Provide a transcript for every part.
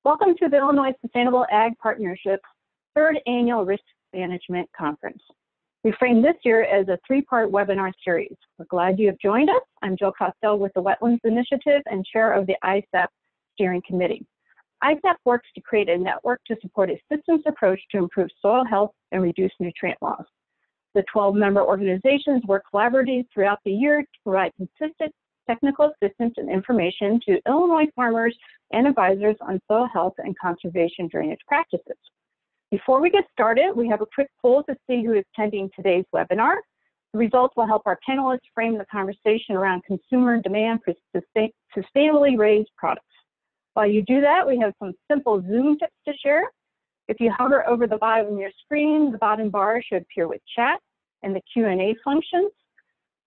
Welcome to the Illinois Sustainable Ag Partnership's third annual Risk Management Conference. We framed this year as a three-part webinar series. We're glad you have joined us. I'm Jill Costello with the Wetlands Initiative and chair of the ISAP Steering Committee. ISAP works to create a network to support a systems approach to improve soil health and reduce nutrient loss. The 12-member organizations work collaboratively throughout the year to provide consistent technical assistance and information to Illinois farmers and advisors on soil health and conservation drainage practices. Before we get started, we have a quick poll to see who is attending today's webinar. The results will help our panelists frame the conversation around consumer demand for sustainably raised products. While you do that, we have some simple Zoom tips to share. If you hover over the bottom of your screen, the bottom bar should appear with chat and the Q&A functions.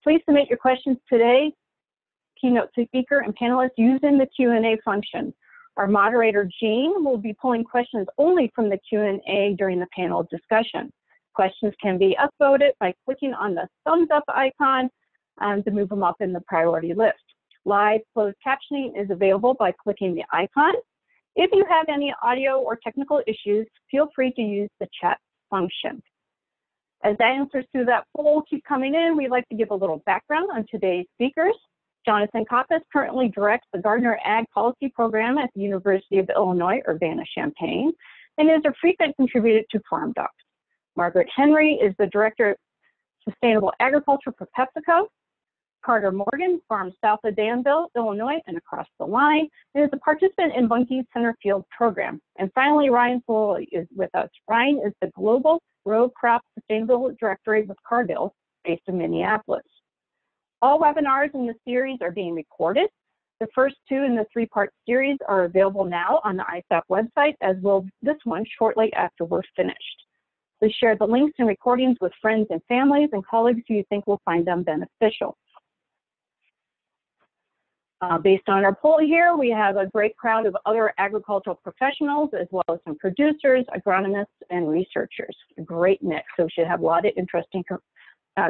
Please submit your questions today, keynote speaker and panelists, using the Q&A function. Our moderator, Jean, will be pulling questions only from the Q&A during the panel discussion. Questions can be upvoted by clicking on the thumbs up icon to move them up in the priority list. Live closed captioning is available by clicking the icon. If you have any audio or technical issues, feel free to use the chat function. As answers to that poll keep coming in, we'd like to give a little background on today's speakers. Jonathan Koppes currently directs the Gardener Ag Policy Program at the University of Illinois, Urbana-Champaign, and is a frequent contributor to Farm Docs. Margaret Henry is the Director of Sustainable Agriculture for Pepsico. Carter Morgan farms south of Danville, Illinois, and across the line, and is a participant in Bunge's Center Field program. And finally, Ryan Foley is with us. Ryan is the Global Row Crop Sustainability Director with Cargill, based in Minneapolis. All webinars in the series are being recorded. The first two in the three-part series are available now on the ISAP website, as will this one shortly after we're finished. Please share the links and recordings with friends and families and colleagues who you think will find them beneficial. Based on our poll here, we have a great crowd of other agricultural professionals, as well as some producers, agronomists, and researchers. A great mix, so we should have a lot of interesting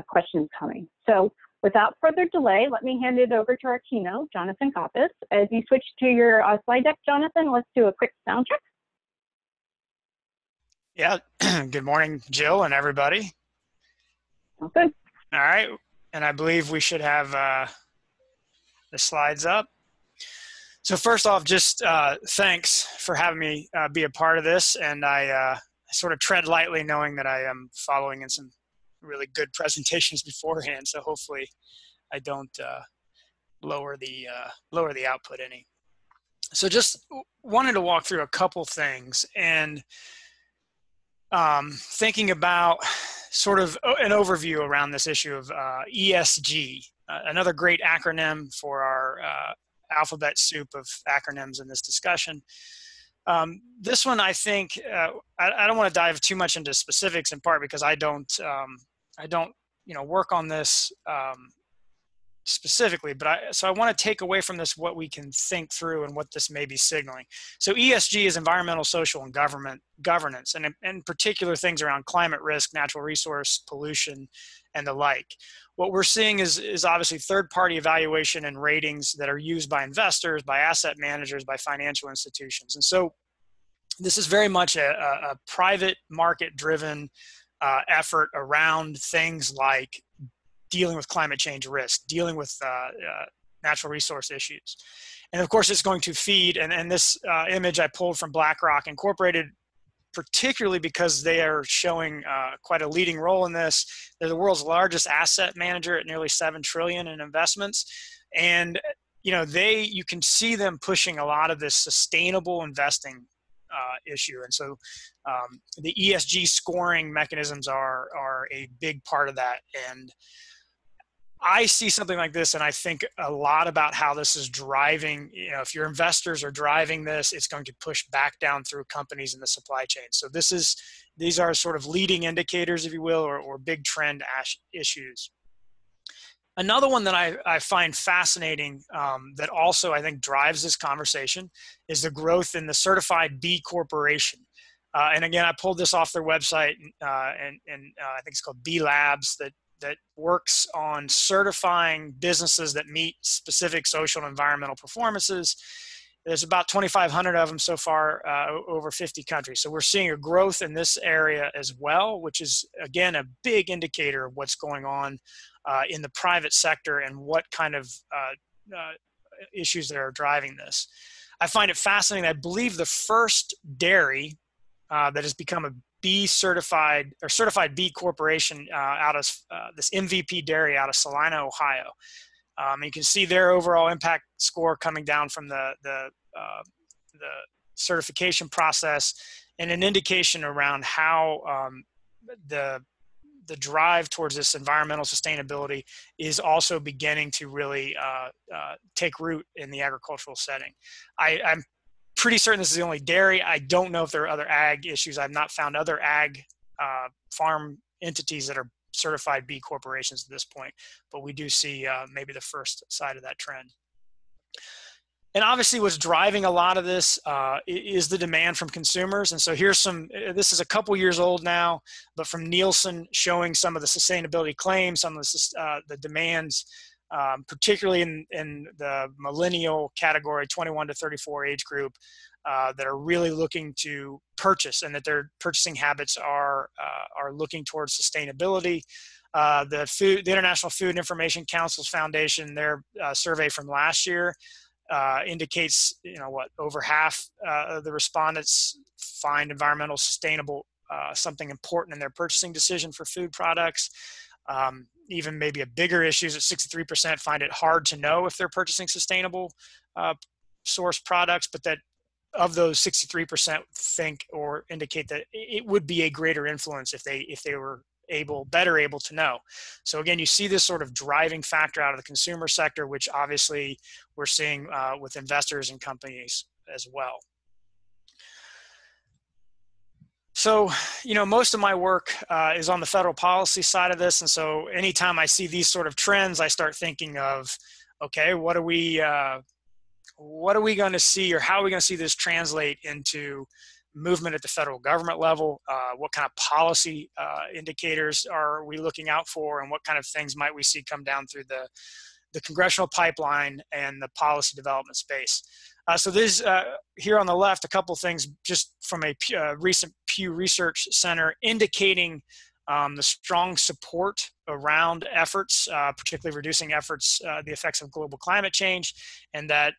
questions coming. So without further delay, let me hand it over to our keynote, Jonathan Koppes. As you switch to your slide deck, Jonathan, let's do a quick sound check. Yeah, good morning, Jill and everybody. Okay. All right, and I believe we should have the slides up. So first off, just thanks for having me be a part of this, and I sort of tread lightly knowing that I am following in some really good presentations beforehand, so hopefully I don't lower the output any. So just wanted to walk through a couple things, and thinking about sort of an overview around this issue of ESG, another great acronym for our alphabet soup of acronyms in this discussion. This one, I think, I don't want to dive too much into specifics, in part because I don't work on this specifically, but so I want to take away from this what we can think through and what this may be signaling. So ESG is environmental, social, and governance, and in particular things around climate risk, natural resource pollution, and the like. What we're seeing is obviously third-party evaluation and ratings that are used by investors, by asset managers, by financial institutions. And so this is very much a private market-driven effort around things like dealing with climate change risk, dealing with natural resource issues. And of course, it's going to feed, and this image I pulled from BlackRock Incorporated, particularly because they are showing quite a leading role in this. They're the world's largest asset manager at nearly $7 trillion in investments. And you can see them pushing a lot of this sustainable investing issue. And so the ESG scoring mechanisms are a big part of that. And I see something like this, and I think a lot about how this is driving, if your investors are driving this, it's going to push back down through companies in the supply chain. So these are sort of leading indicators, if you will, or big trend issues. Another one that I find fascinating that also I think drives this conversation is the growth in the certified B Corporation. And again, I pulled this off their website, and I think it's called B Labs, that works on certifying businesses that meet specific social and environmental performances. There's about 2,500 of them so far, over 50 countries. So we're seeing a growth in this area as well, which is, again, a big indicator of what's going on in the private sector and what kind of issues that are driving this. I find it fascinating. I believe the first dairy that has become a B certified or certified B corporation out of this MVP dairy out of Salina, Ohio. You can see their overall impact score coming down from the certification process, and an indication around how the drive towards this environmental sustainability is also beginning to really take root in the agricultural setting. I'm pretty certain this is the only dairy. I don't know if there are other ag issues. I've not found other ag farm entities that are certified B corporations at this point, but we do see maybe the first side of that trend. And obviously what's driving a lot of this is the demand from consumers. And so here's this is a couple years old now, but from Nielsen showing some of the sustainability claims, some of the demands, particularly in the millennial category, 21 to 34 age group, that are really looking to purchase, and that their purchasing habits are looking towards sustainability. The International Food Information Council's Foundation, their survey from last year indicates, over half of the respondents find environmental sustainable something important in their purchasing decision for food products. Even maybe a bigger issue is that 63% find it hard to know if they're purchasing sustainable source products, but that of those 63% think or indicate that it would be a greater influence if they were better able to know. So again, you see this sort of driving factor out of the consumer sector, which obviously we're seeing with investors and companies as well. So, most of my work is on the federal policy side of this. And so anytime I see these sort of trends, I start thinking of, okay, what are we going to see, or how are we going to see this translate into movement at the federal government level? What kind of policy indicators are we looking out for, and what kind of things might we see come down through the congressional pipeline and the policy development space? So there's here on the left a couple things just from a recent Pew Research Center indicating the strong support around efforts, particularly reducing the effects of global climate change, and that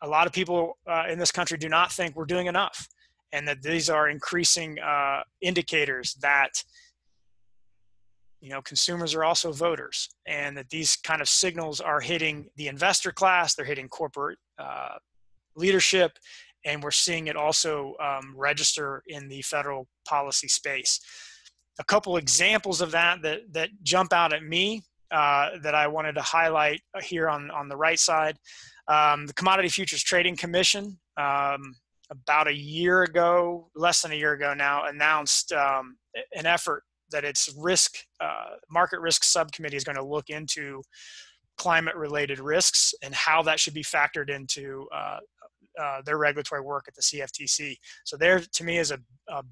a lot of people in this country do not think we're doing enough, and that these are increasing indicators that consumers are also voters, and that these kind of signals are hitting the investor class, they're hitting corporate leadership, and we're seeing it also register in the federal policy space. A couple examples of that jump out at me that I wanted to highlight here on the right side. The Commodity Futures Trading Commission, about a year ago, less than a year ago now, announced an effort that its market risk subcommittee is going to look into climate-related risks and how that should be factored into their regulatory work at the CFTC. So there, to me, is a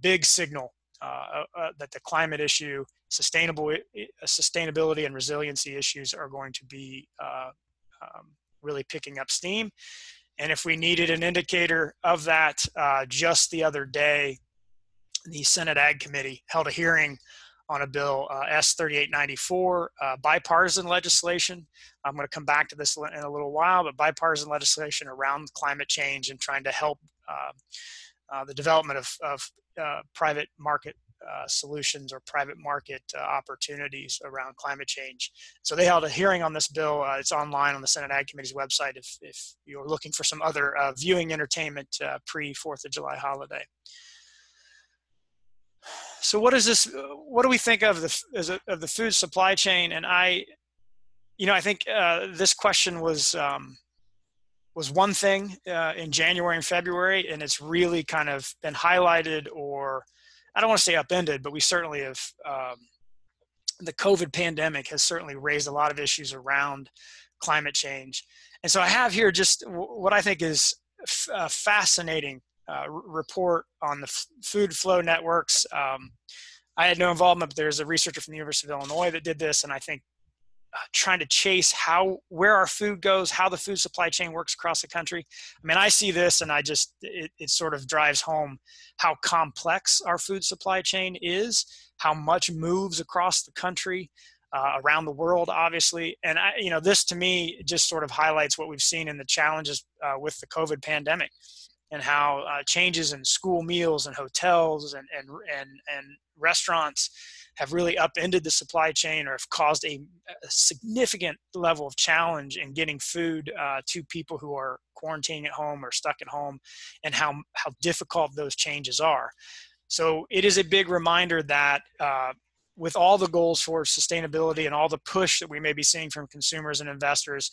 big signal that the climate issue, sustainability and resiliency issues are going to be really picking up steam. And if we needed an indicator of that, just the other day, the Senate Ag Committee held a hearing on a bill, S-3894, bipartisan legislation. I'm going to come back to this in a little while, but bipartisan legislation around climate change and trying to help the development of private market solutions or private market opportunities around climate change. So they held a hearing on this bill. It's online on the Senate Ag Committee's website if you're looking for some other viewing entertainment pre-4th of July holiday. So what do we think of the food supply chain? And I think this question was one thing in January and February, and it's really kind of been highlighted, or I don't want to say upended, but we certainly have, the COVID pandemic has certainly raised a lot of issues around climate change. And so I have here just what I think is a fascinating report on the food flow networks. I had no involvement, but there's a researcher from the University of Illinois that did this, and I think trying to chase where our food goes, how the food supply chain works across the country. I mean, I see this and it sort of drives home how complex our food supply chain is, how much moves across the country, around the world, obviously. And this to me just sort of highlights what we've seen in the challenges with the COVID pandemic, and how changes in school meals and hotels and restaurants have really upended the supply chain, or have caused a significant level of challenge in getting food to people who are quarantining at home or stuck at home, and how difficult those changes are. So it is a big reminder that with all the goals for sustainability and all the push that we may be seeing from consumers and investors,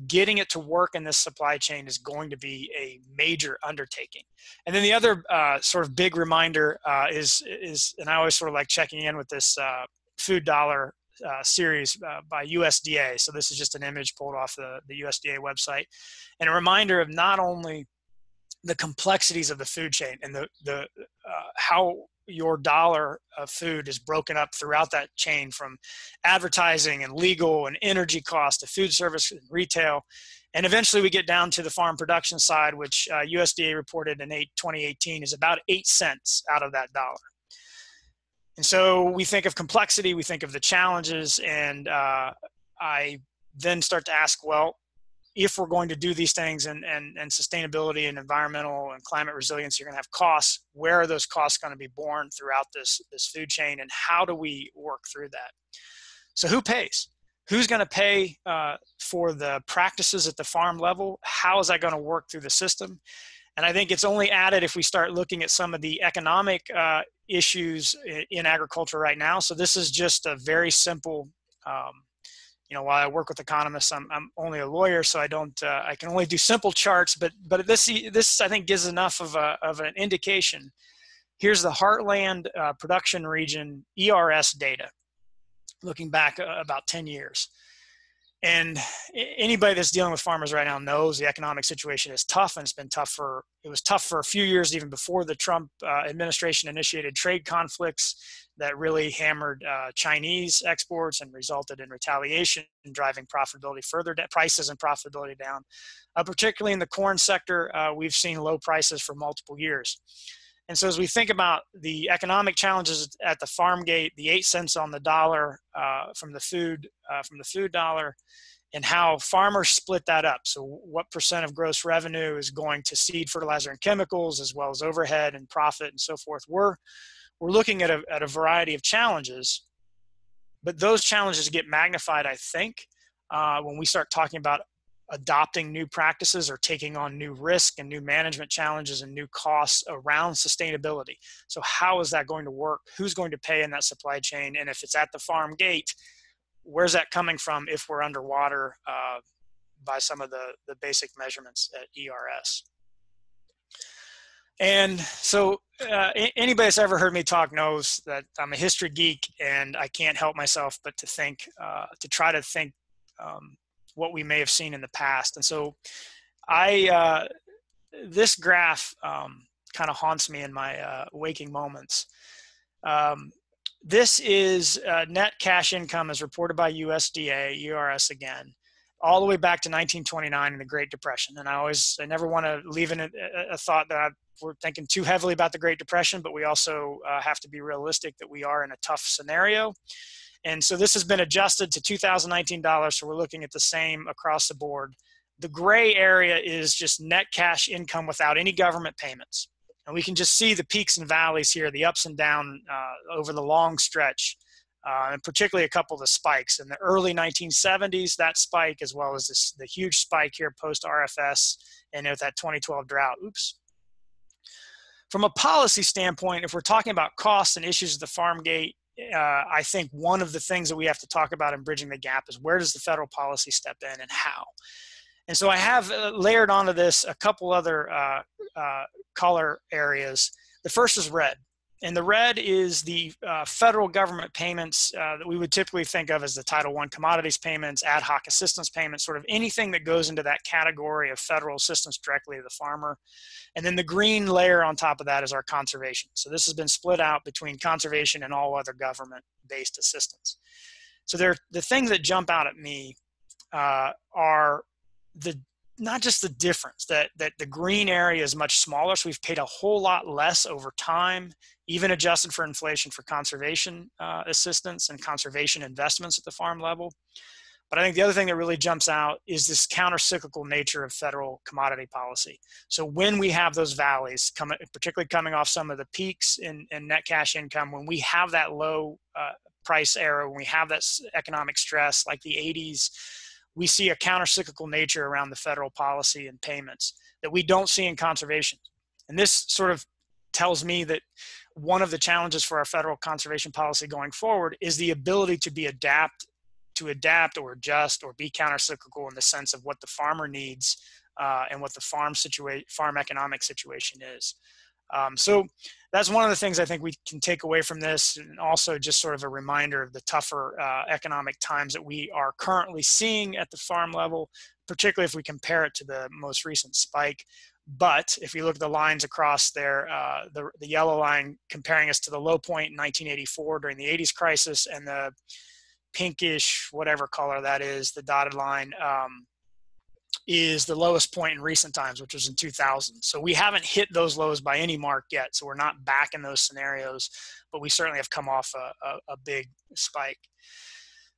getting it to work in this supply chain is going to be a major undertaking. And then the other sort of big reminder is, and I always sort of like checking in with this food dollar series by USDA. So this is just an image pulled off the USDA website, and a reminder of not only the complexities of the food chain and the how your dollar of food is broken up throughout that chain, from advertising and legal and energy cost to food service and retail. And eventually we get down to the farm production side, which USDA reported in 2018 is about 8 cents out of that dollar. And so we think of complexity, we think of the challenges, and I then start to ask, well, if we're going to do these things and sustainability and environmental and climate resilience, you're going to have costs. Where are those costs going to be borne throughout this food chain, and how do we work through that? So who pays? Who's going to pay for the practices at the farm level? How is that going to work through the system? And I think it's only added if we start looking at some of the economic issues in agriculture right now. So this is just a very simple, while I work with economists, I'm only a lawyer, so I can only do simple charts, but this I think gives enough of an indication. Here's the Heartland production region ERS data, looking back about 10 years. And anybody that's dealing with farmers right now knows the economic situation is tough, and it was tough for a few years, even before the Trump administration initiated trade conflicts that really hammered Chinese exports and resulted in retaliation and driving profitability further down, prices and profitability down. Particularly in the corn sector, we've seen low prices for multiple years. And so as we think about the economic challenges at the farm gate, the 8 cents on the dollar from the food dollar, and how farmers split that up. So what percent of gross revenue is going to seed, fertilizer, and chemicals, as well as overhead and profit and so forth. We're looking at a variety of challenges, but those challenges get magnified, I think, when we start talking about adopting new practices or taking on new risk and new management challenges and new costs around sustainability. So how is that going to work? Who's going to pay in that supply chain? And if it's at the farm gate, where's that coming from if we're underwater by some of the basic measurements at ERS? And so anybody that's ever heard me talk knows that I'm a history geek, and I can't help myself but to try to think what we may have seen in the past. And so this graph kind of haunts me in my waking moments. This is net cash income as reported by USDA, ERS again, all the way back to 1929 in the Great Depression. And I never want to leave in a thought that we're thinking too heavily about the Great Depression, but we also have to be realistic that we are in a tough scenario. And so this has been adjusted to 2019 dollars, so we're looking at the same across the board. The gray area is just net cash income without any government payments. And we can just see the peaks and valleys here, the ups and downs over the long stretch, and particularly a couple of the spikes. In the early 1970s, that spike, as well as the huge spike here post-RFS and with that 2012 drought. Oops. From a policy standpoint, if we're talking about costs and issues at the farm gate, I think one of the things that we have to talk about in bridging the gap is where does the federal policy step in and how? And so I have layered onto this a couple other color areas. The first is red. And the red is the federal government payments that we would typically think of as the Title I commodities payments, ad hoc assistance payments, sort of anything that goes into that category of federal assistance directly to the farmer. And then the green layer on top of that is our conservation. So this has been split out between conservation and all other government-based assistance. So the things that jump out at me are not just the difference that the green area is much smaller, so we've paid a whole lot less over time, even adjusted for inflation, for conservation assistance and conservation investments at the farm level. But I think the other thing that really jumps out is this counter-cyclical nature of federal commodity policy. So when we have those valleys, particularly coming off some of the peaks in net cash income, when we have that low price era, when we have that economic stress like the 80s, we see a counter-cyclical nature around the federal policy and payments that we don't see in conservation. And this sort of tells me that one of the challenges for our federal conservation policy going forward is the ability to adapt or adjust or be counter-cyclical in the sense of what the farmer needs and what the farm economic situation is. So that's one of the things I think we can take away from this, and also just sort of a reminder of the tougher economic times that we are currently seeing at the farm level, particularly if we compare it to the most recent spike. But if you look at the lines across there, the yellow line comparing us to the low point in 1984 during the 80s crisis, and the pinkish, whatever color that is, the dotted line, is the lowest point in recent times, which was in 2000. So we haven't hit those lows by any mark yet. So we're not back in those scenarios, but we certainly have come off a big spike.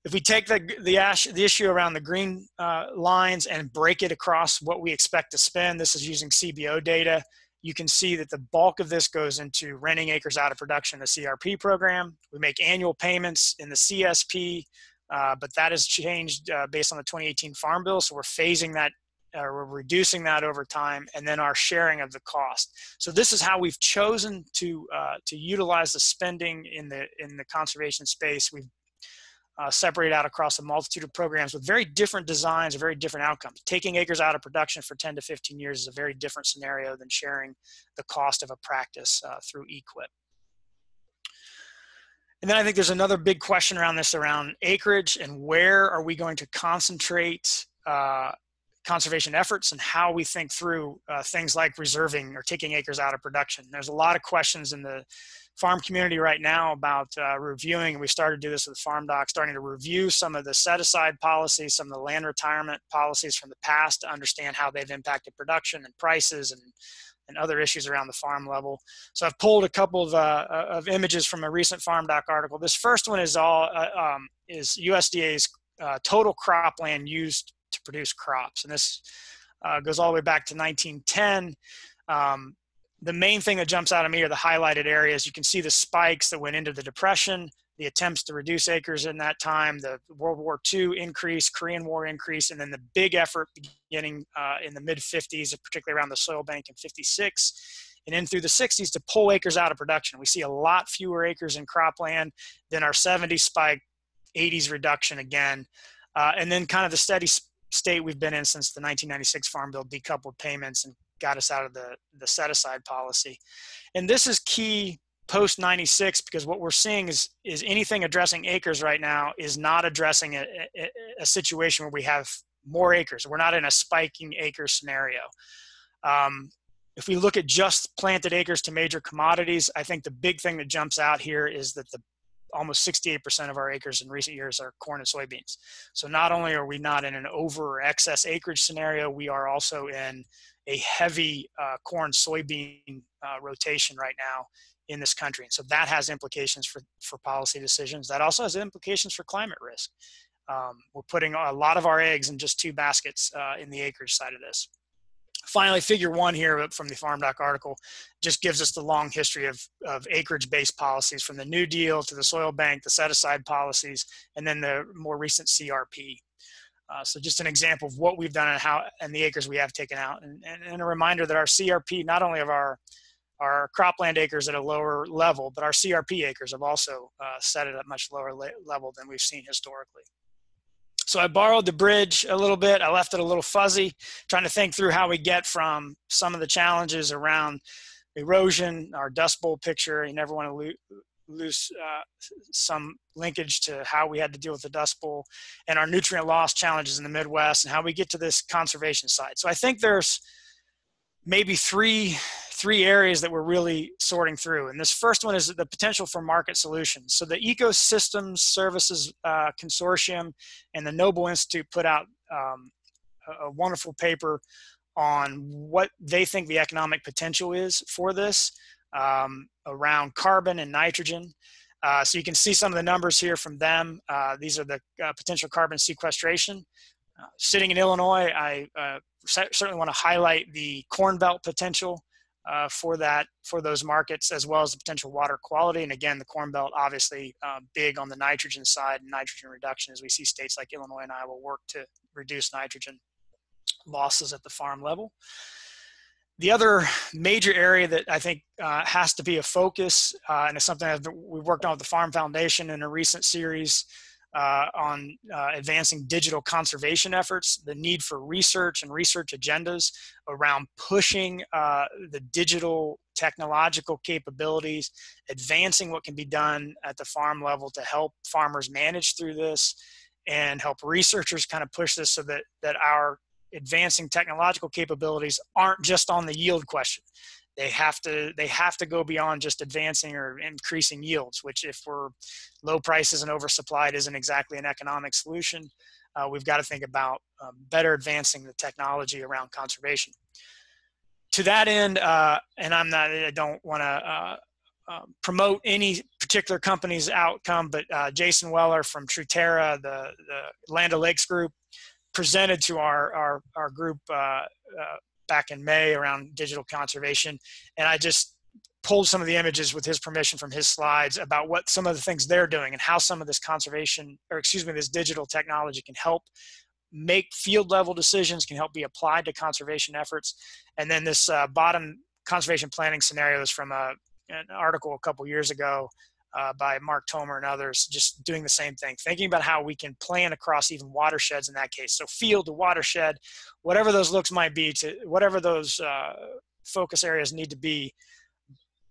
If we take the issue around the green lines and break it across what we expect to spend, this is using CBO data, you can see that the bulk of this goes into renting acres out of production, the CRP program. We make annual payments in the CSP, but that has changed based on the 2018 Farm Bill. So we're phasing that, we're reducing that over time, and then our sharing of the cost. So this is how we've chosen to utilize the spending in the conservation space. We've separated out across a multitude of programs with very different designs, very different outcomes. Taking acres out of production for 10 to 15 years is a very different scenario than sharing the cost of a practice through EQIP. And then I think there's another big question around this, around acreage, and where are we going to concentrate conservation efforts, and how we think through things like reserving or taking acres out of production. There's a lot of questions in the farm community right now about reviewing, and we started to do this with Farm Doc, starting to review some of the set-aside policies, some of the land retirement policies from the past, to understand how they've impacted production and prices and other issues around the farm level. So I've pulled a couple of images from a recent Farm Doc article. This first one is USDA's total cropland used to produce crops, and this goes all the way back to 1910. The main thing that jumps out at me are the highlighted areas. You can see the spikes that went into the Depression, the attempts to reduce acres in that time, the World War II increase, Korean War increase, and then the big effort beginning in the mid-50s, particularly around the soil bank in 56, and in through the 60s, to pull acres out of production. We see a lot fewer acres in cropland than our 70s spike, 80s reduction again, and then kind of the steady state we've been in since the 1996 Farm Bill decoupled payments and got us out of the set-aside policy. And this is key post-96, because what we're seeing is anything addressing acres right now is not addressing a situation where we have more acres. We're not in a spiking acre scenario. If we look at just planted acres to major commodities, I think the big thing that jumps out here is that almost 68% of our acres in recent years are corn and soybeans. So not only are we not in an over or excess acreage scenario, we are also in a heavy corn soybean rotation right now in this country. And so that has implications for policy decisions. That also has implications for climate risk. We're putting a lot of our eggs in just two baskets in the acreage side of this. Finally, figure 1 here from the Farm Doc article just gives us the long history of acreage-based policies, from the New Deal to the soil bank, the set-aside policies, and then the more recent CRP. So just an example of what we've done and the acres we have taken out. And a reminder that our CRP, not only of our cropland acres at a lower level, but our CRP acres have also set at a much lower level than we've seen historically. So I borrowed the bridge a little bit. I left it a little fuzzy, trying to think through how we get from some of the challenges around erosion, our Dust Bowl picture. You never want to lose some linkage to how we had to deal with the Dust Bowl, and our nutrient loss challenges in the Midwest, and how we get to this conservation side. So I think there's maybe three three areas that we're really sorting through. And this first one is the potential for market solutions. So the Ecosystems Services Consortium and the Noble Institute put out a wonderful paper on what they think the economic potential is for this around carbon and nitrogen. So you can see some of the numbers here from them. These are the potential carbon sequestration. Sitting in Illinois, I certainly want to highlight the Corn Belt potential for those markets, as well as the potential water quality. And again, the Corn Belt obviously big on the nitrogen side and nitrogen reduction, as we see states like Illinois and Iowa work to reduce nitrogen losses at the farm level. The other major area that I think has to be a focus, and it's something that we've worked on with the Farm Foundation in a recent series on advancing digital conservation efforts, the need for research and research agendas around pushing the digital technological capabilities, advancing what can be done at the farm level to help farmers manage through this, and help researchers kind of push this so that our advancing technological capabilities aren't just on the yield question. They have to go beyond just advancing or increasing yields, which if we're low prices and oversupplied isn't exactly an economic solution. We've got to think about better advancing the technology around conservation. To that end, and I don't want to promote any particular company's outcome, but Jason Weller from Truterra, the Land O'Lakes group, presented to our group back in May around digital conservation. And I just pulled some of the images with his permission from his slides about what some of the things they're doing and how some of this this digital technology can help make field level decisions, can help be applied to conservation efforts. And then this bottom conservation planning scenario is from an article a couple years ago by Mark Tomer and others, just doing the same thing, thinking about how we can plan across even watersheds in that case. So field to watershed, whatever those looks might be, to whatever those focus areas need to be.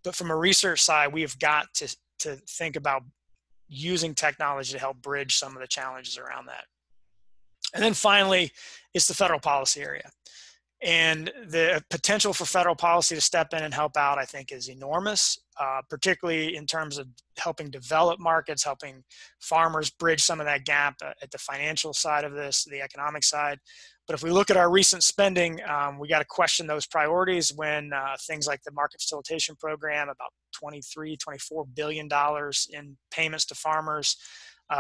But from a research side, we've got to think about using technology to help bridge some of the challenges around that. And then finally, it's the federal policy area. And the potential for federal policy to step in and help out, I think, is enormous, particularly in terms of helping develop markets, helping farmers bridge some of that gap at the financial side of this, the economic side. But if we look at our recent spending, we got to question those priorities when things like the market facilitation program, about $24 billion in payments to farmers,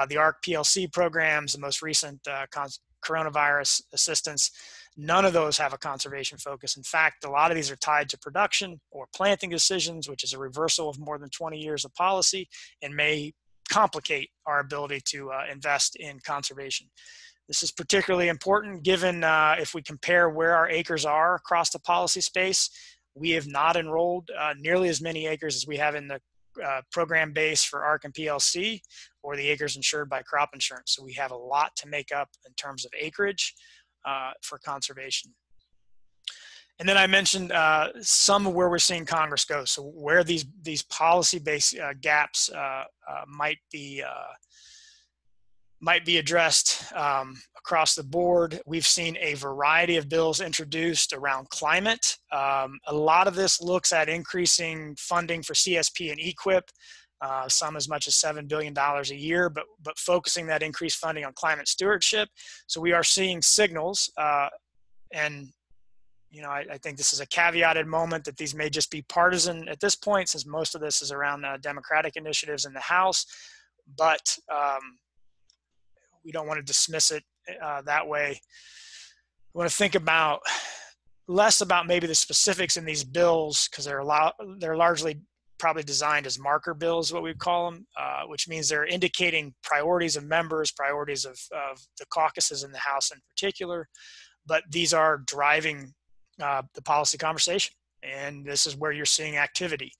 the ARC PLC programs, the most recent coronavirus assistance, none of those have a conservation focus. In fact, a lot of these are tied to production or planting decisions, which is a reversal of more than 20 years of policy and may complicate our ability to invest in conservation. This is particularly important given if we compare where our acres are across the policy space. We have not enrolled nearly as many acres as we have in the program base for ARC and PLC, or the acres insured by crop insurance. So we have a lot to make up in terms of acreage for conservation. And then I mentioned some of where we're seeing Congress go. So where these policy-based gaps might be addressed across the board. We've seen a variety of bills introduced around climate. A lot of this looks at increasing funding for CSP and EQIP, some as much as $7 billion a year, but focusing that increased funding on climate stewardship. So we are seeing signals, and I think this is a caveated moment that these may just be partisan at this point, since most of this is around Democratic initiatives in the House, but we don't want to dismiss it that way. We want to think less about maybe the specifics in these bills, because they're largely probably designed as marker bills, what we call them, which means they're indicating priorities of members, priorities of the caucuses in the House in particular, but these are driving the policy conversation, and this is where you're seeing activity.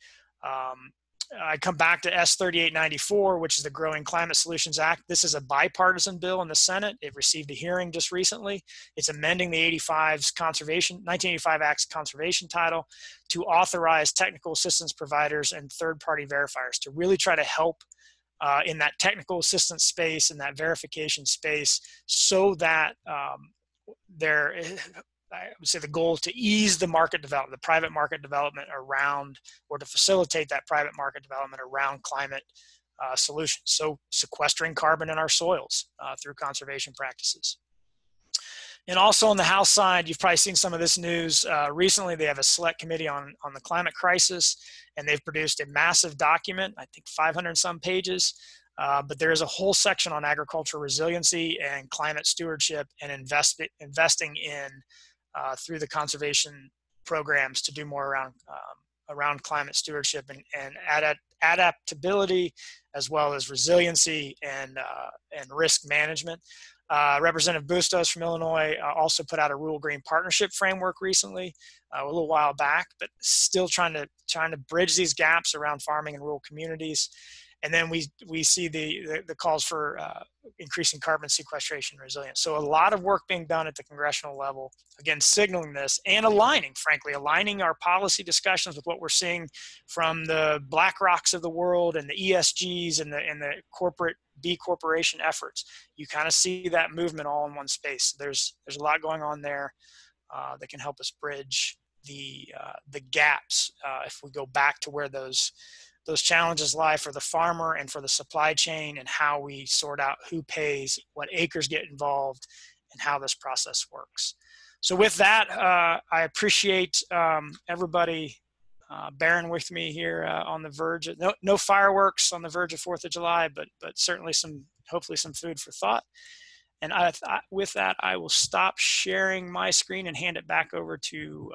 I come back to S3894, which is the Growing Climate Solutions Act. This is a bipartisan bill in the Senate. It received a hearing just recently. It's amending the 1985 Act's conservation title to authorize technical assistance providers and third-party verifiers to really try to help in that technical assistance space and that verification space, so that I would say the goal is to ease the market development, the private market development around, or to facilitate that private market development around climate solutions. So sequestering carbon in our soils through conservation practices. And also on the House side, you've probably seen some of this news. Recently, they have a select committee on the climate crisis, and they've produced a massive document, I think 500 some pages. But there is a whole section on agricultural resiliency and climate stewardship and investing in through the conservation programs to do more around climate stewardship and adaptability, as well as resiliency and risk management. Representative Bustos from Illinois also put out a rural green partnership framework recently, a little while back, but still trying to bridge these gaps around farming and rural communities. And then we see the calls for increasing carbon sequestration and resilience. So a lot of work being done at the congressional level, again, signaling this and aligning our policy discussions with what we're seeing from the BlackRocks of the world and the ESGs and the corporate B corporation efforts. You kind of see that movement all in one space. There's a lot going on there that can help us bridge the gaps if we go back to where those challenges lie for the farmer and for the supply chain, and how we sort out who pays, what acres get involved, and how this process works. So with that, I appreciate everybody bearing with me here on the verge of, no fireworks on the verge of 4th of July, but certainly hopefully some food for thought. And with that, I will stop sharing my screen and hand it back over to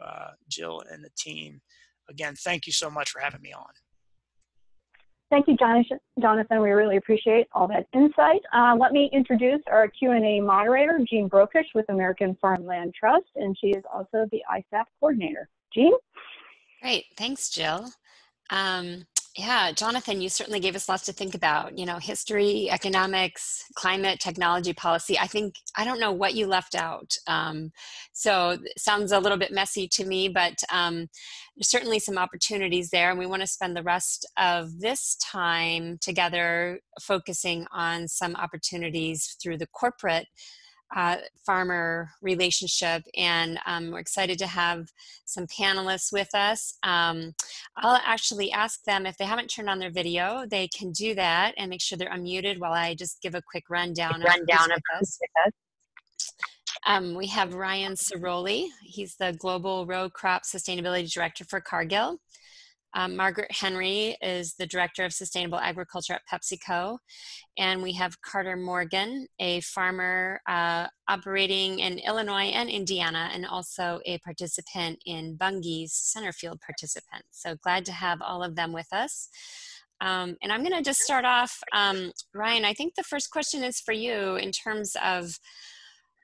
Jill and the team. Again, thank you so much for having me on. Thank you, Jonathan. We really appreciate all that insight. Let me introduce our Q&A moderator, Jean Brokish with American Farmland Trust, and she is also the ISAP coordinator. Jean? Great, thanks, Jill. Yeah, Jonathan, you certainly gave us lots to think about, history, economics, climate, technology, policy. I don't know what you left out. So it sounds a little bit messy to me, but there's certainly some opportunities there. And we want to spend the rest of this time together focusing on some opportunities through the corporate farmer relationship, and we're excited to have some panelists with us. I'll actually ask them, if they haven't turned on their video, they can do that and make sure they're unmuted while I just give a quick rundown of who's with us. We have Ryan Ciroli. He's the Global Row Crop Sustainability Director for Cargill. Margaret Henry is the Director of Sustainable Agriculture at Pepsico. And we have Carter Morgan, a farmer operating in Illinois and Indiana, and also a participant in Bunge's Centerfield participant. So glad to have all of them with us. And I'm going to just start off, Ryan, I think the first question is for you in terms of,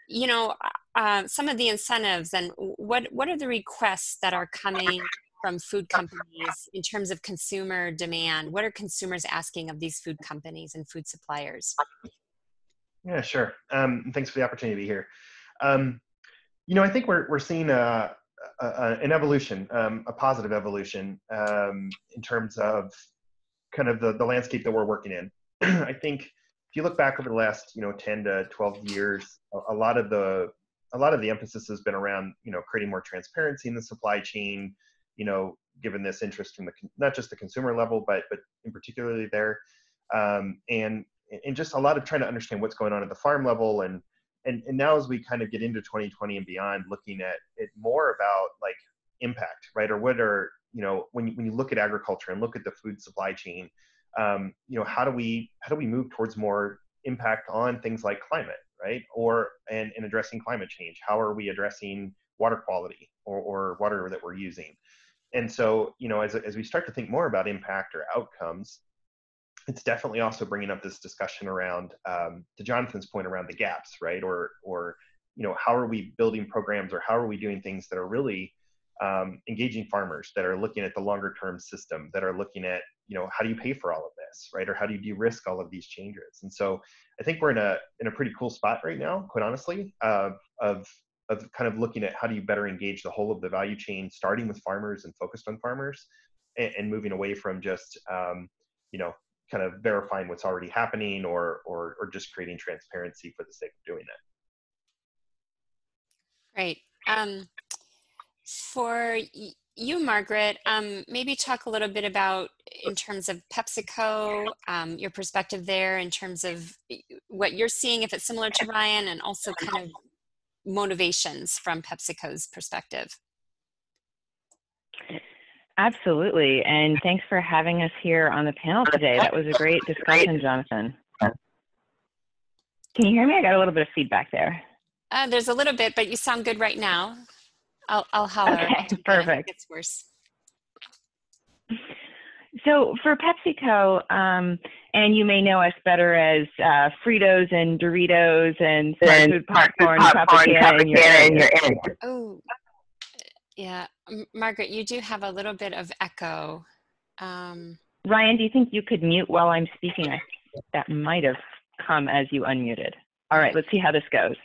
some of the incentives and what are the requests that are coming from food companies in terms of consumer demand? What are consumers asking of these food companies and food suppliers? Yeah, sure. Thanks for the opportunity to be here. I think we're seeing an evolution, a positive evolution in terms of kind of the landscape that we're working in. I think if you look back over the last 10 to 12 years, a lot of the emphasis has been around creating more transparency in the supply chain. Given this interest from not just the consumer level, but in particularly there, and just a lot of trying to understand what's going on at the farm level, and now as we kind of get into 2020 and beyond, looking at it more about like impact, right? Or what are when you look at agriculture and look at the food supply chain, how do we move towards more impact on things like climate, right? And addressing climate change. How are we addressing water quality or water that we're using? And so, as we start to think more about impact or outcomes, it's definitely also bringing up this discussion around, to Jonathan's point, around the gaps, right? Or how are we building programs, or how are we doing things that are really engaging farmers, that are looking at the longer term system, that are looking at, how do you pay for all of this, right? Or how do you de-risk all of these changes? And so I think we're in a pretty cool spot right now, quite honestly, of kind of looking at how do you better engage the whole of the value chain, starting with farmers and focused on farmers, and moving away from just, kind of verifying what's already happening or just creating transparency for the sake of doing that. Great. For you, Margaret, maybe talk a little bit about, in terms of PepsiCo, your perspective there in terms of what you're seeing, if it's similar to Ryan, and also kind of motivations from PepsiCo's perspective. Absolutely, and thanks for having us here on the panel today. That was a great discussion, Jonathan. Can you hear me? I got a little bit of feedback there. There's a little bit, but you sound good right now. I'll holler. Okay, perfect. It gets worse. So for PepsiCo, and you may know us better as Fritos and Doritos and Smart Food Popcorn, Tropicana in your area. Oh, yeah. Margaret, you do have a little bit of echo. Ryan, do you think you could mute while I'm speaking? That might have come as you unmuted. All right, let's see how this goes.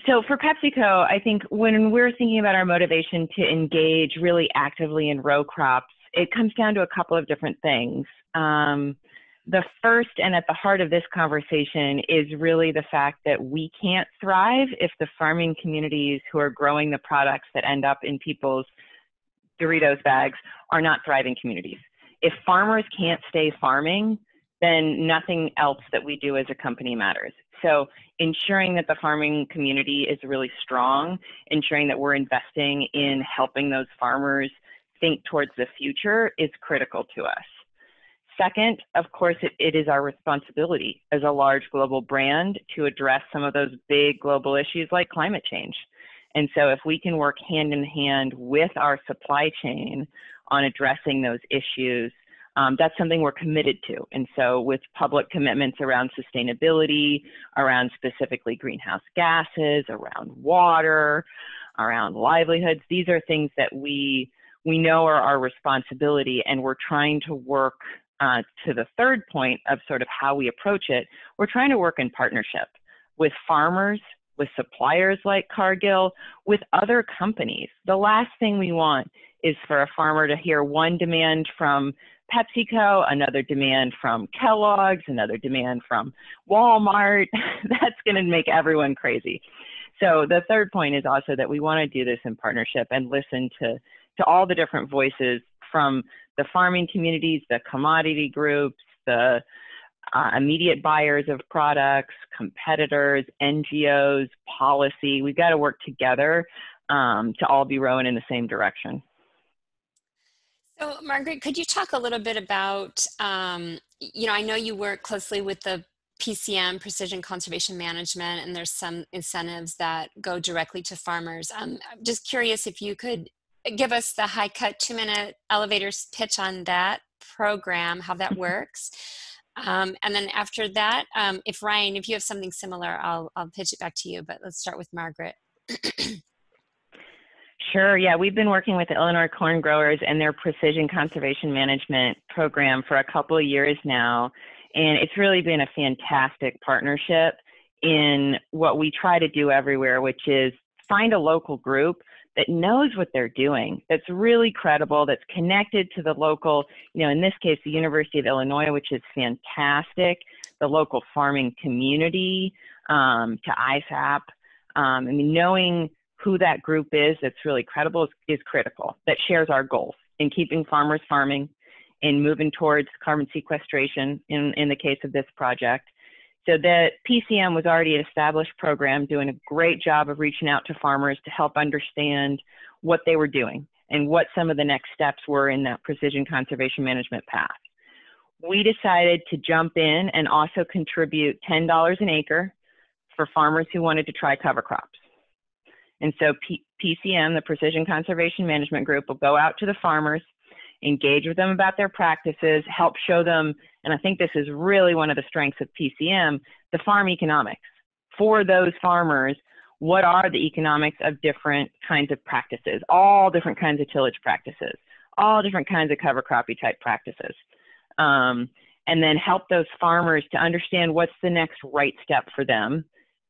So for PepsiCo, I think when we're thinking about our motivation to engage really actively in row crops, it comes down to a couple of different things. The first, and at the heart of this conversation, is really the fact that we can't thrive if the farming communities who are growing the products that end up in people's Doritos bags are not thriving communities. If farmers can't stay farming, then nothing else that we do as a company matters. So ensuring that the farming community is really strong, ensuring that we're investing in helping those farmers think towards the future is critical to us. Second, of course, it is our responsibility as a large global brand to address some of those big global issues like climate change. And so if we can work hand in hand with our supply chain on addressing those issues, that's something we're committed to. And so with public commitments around sustainability, around specifically greenhouse gases, around water, around livelihoods, these are things that we know are our responsibility, and we're trying to work to the third point of sort of how we approach it. We're trying to work in partnership with farmers, with suppliers like Cargill, with other companies. The last thing we want is for a farmer to hear one demand from PepsiCo, another demand from Kellogg's, another demand from Walmart. That's going to make everyone crazy. So the third point is also that we want to do this in partnership and listen to all the different voices from the farming communities, the commodity groups, the immediate buyers of products, competitors, NGOs, policy. We've got to work together to all be rowing in the same direction. So Margaret, could you talk a little bit about, I know you work closely with the PCM, Precision Conservation Management, and there's some incentives that go directly to farmers. I'm just curious if you could give us the high cut 2-minute elevator pitch on that program, how that works. And then after that, if Ryan, if you have something similar, I'll pitch it back to you, but let's start with Margaret. Sure, yeah, we've been working with the Illinois corn growers and their Precision Conservation Management program for a couple of years now, and it's really been a fantastic partnership in what we try to do everywhere, which is find a local group that knows what they're doing, that's really credible, that's connected to the local, in this case, the University of Illinois, which is fantastic, the local farming community, to ISAP. Knowing who that group is that's really credible is critical, that shares our goals in keeping farmers farming and moving towards carbon sequestration in the case of this project. So the PCM was already an established program doing a great job of reaching out to farmers to help understand what they were doing and what some of the next steps were in that precision conservation management path. We decided to jump in and also contribute $10 an acre for farmers who wanted to try cover crops. And so PCM, the Precision Conservation Management Group, will go out to the farmers, engage with them about their practices, help show them, and I think this is really one of the strengths of PCM, the farm economics. For those farmers, what are the economics of different kinds of practices, all different kinds of tillage practices, all different kinds of cover croppy type practices. And then help those farmers to understand what's the next right step for them,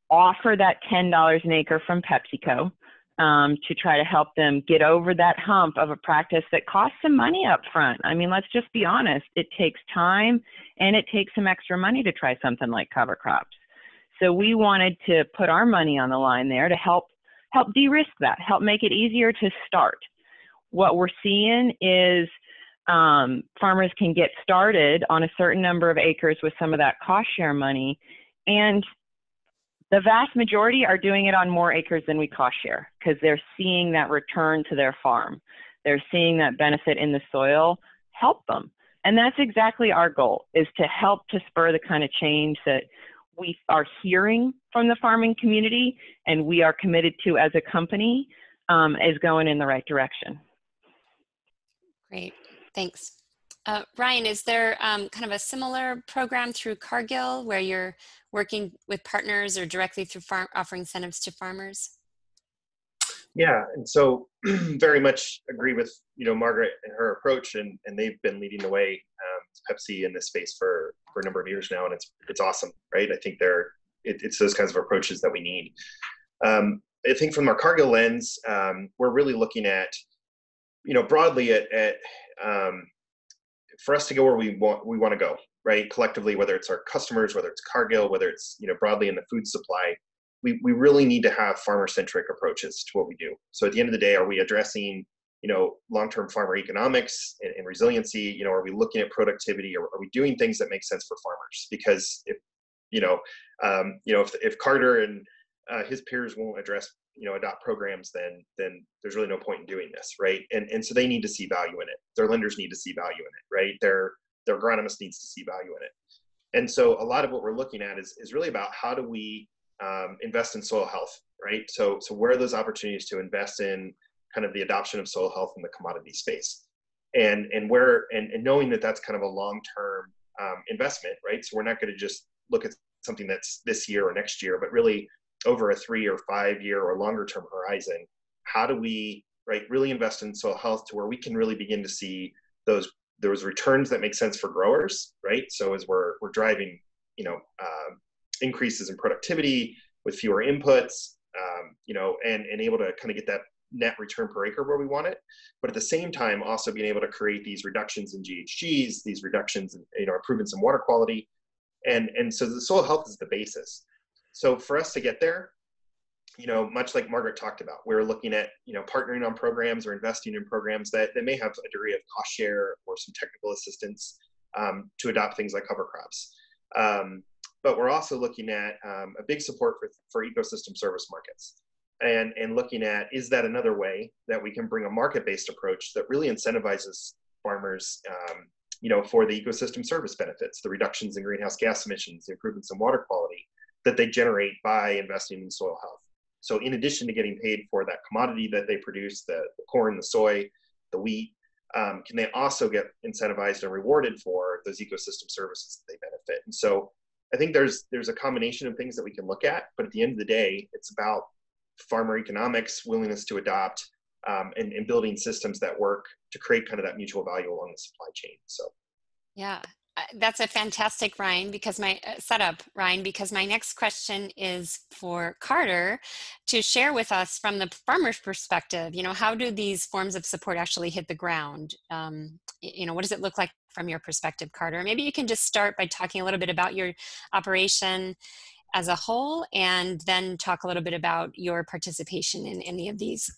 offer that $10 an acre from PepsiCo to try to help them get over that hump of a practice that costs some money up front. I mean, let's just be honest. It takes time and it takes some extra money to try something like cover crops. So we wanted to put our money on the line there to help de-risk that, help make it easier to start. What we're seeing is farmers can get started on a certain number of acres with some of that cost share money, and the vast majority are doing it on more acres than we cost share because they're seeing that return to their farm. They're seeing that benefit in the soil help them. And that's exactly our goal, is to help to spur the kind of change that we are hearing from the farming community and we are committed to as a company is going in the right direction. Great, thanks. Ryan, is there kind of a similar program through Cargill where you're working with partners or directly through offering incentives to farmers? Yeah, and so very much agree with Margaret and her approach, and they've been leading the way, Pepsi, in this space for a number of years now, and it's awesome, right? I think it's those kinds of approaches that we need. I think from our Cargill lens, we're really looking at broadly at for us to go where we want to go, right? Collectively, whether it's our customers, whether it's Cargill, whether it's broadly in the food supply. We really need to have farmer-centric approaches to what we do. So at the end of the day, are we addressing, long-term farmer economics and resiliency? Are we looking at productivity, or are we doing things that make sense for farmers? Because if Carter and his peers won't adopt programs, then there's really no point in doing this, right? And so they need to see value in it. Their lenders need to see value in it, right? Their agronomist needs to see value in it. And so a lot of what we're looking at is really about how do we invest in soil health, right? So where are those opportunities to invest in kind of the adoption of soil health in the commodity space, and knowing that that's kind of a long-term investment, right? So we're not going to just look at something that's this year or next year, but really over a 3 or 5 year or longer term horizon. How do we really invest in soil health to where we can really begin to see those returns that make sense for growers, right? So as we're driving increases in productivity with fewer inputs, and able to kind of get that net return per acre where we want it, but at the same time also being able to create these reductions in GHGs, these reductions in improvements in water quality, and so the soil health is the basis. So for us to get there, much like Margaret talked about, we're looking at partnering on programs or investing in programs that may have a degree of cost share or some technical assistance to adopt things like cover crops. But we're also looking at a big support for ecosystem service markets, and looking at, is that another way that we can bring a market-based approach that really incentivizes farmers, for the ecosystem service benefits, the reductions in greenhouse gas emissions, the improvements in water quality that they generate by investing in soil health. So in addition to getting paid for that commodity that they produce, the corn, the soy, the wheat, can they also get incentivized and rewarded for those ecosystem services that they benefit? And so I think there's a combination of things that we can look at, but at the end of the day, it's about farmer economics, willingness to adopt, and building systems that work to create kind of that mutual value along the supply chain. So, yeah, that's a fantastic Ryan, because my next question is for Carter to share with us from the farmer's perspective. How do these forms of support actually hit the ground? What does it look like from your perspective, Carter? Maybe you can just start by talking a little bit about your operation as a whole, and then talk a little bit about your participation in any of these,